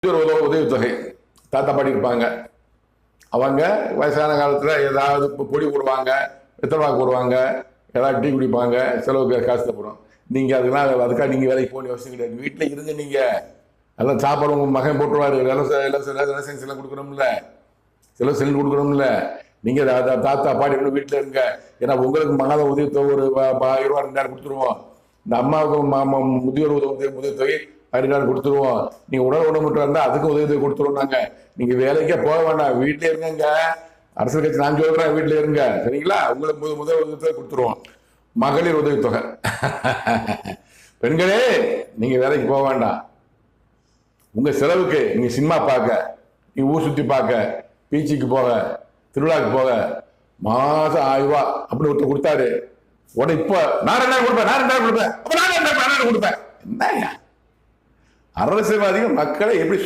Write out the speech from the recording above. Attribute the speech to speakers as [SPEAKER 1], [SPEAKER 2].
[SPEAKER 1] உதவித்தொகை தாத்தா பாடி இருப்பாங்க. அவங்க வயசான காலத்தில் ஏதாவது பொடி போடுவாங்க, வெத்தலை போடுவாங்க, ஏதாவது டீ குடிப்பாங்க, செலவுக்கு காசு தப்புறோம். நீங்கள் அதுக்காக நீங்கள் வேலைக்கு போகணும் அவசியம் கிடையாது. வீட்டில் இருந்து நீங்கள் எல்லாம் சாப்பாடு உங்கள் மகன் போட்டுருவாரு. லைசன்ஸ் எல்லாம் கொடுக்கணும்ல, செலவு சிலிண்டர் கொடுக்கணும்ல. நீங்கள் தாத்தா பாடி வீட்டில் இருங்க. ஏன்னா உங்களுக்கு மாத உதவித்தொகை ஒரு 1000 ரூபா 2000 கொடுத்துருவோம். இந்த அம்மாவுக்கு முதியோர் உதவித்தொகை 1000 கொடுத்துருவோம். நீங்க உடல் உடம்புட்டு இருந்தா அதுக்கு உதவித்தொகை கொடுத்துருவோம். நாங்க நீங்க வேலைக்கே போக வேண்டாம், வீட்டிலே இருங்க. அரசியல் கட்சி நான் சொல்றேன், வீட்டில இருங்க, சரிங்களா? உங்களுக்கு முதல் உதவித்தொகை கொடுத்துருவோம். மகளிர் உதவித்தொகை. பெண்களே நீங்க வேலைக்கு போக வேண்டாம். உங்க செலவுக்கு நீங்க சினிமா பார்க்க, நீங்க ஊர் சுத்தி பார்க்க, பீச்சுக்கு போக, திருவிழாக்கு போக மாசம் 1000 ரூபா அப்படி ஒருத்தர் கொடுத்தாரு. உடனே இப்ப நான் 2000 கொடுப்பேன், நான் 2000 கொடுப்பேன், அப்ப நான் 2000 கொடுப்பேன். என்ன அரசியல்வாதிகள் மக்களை எப்படி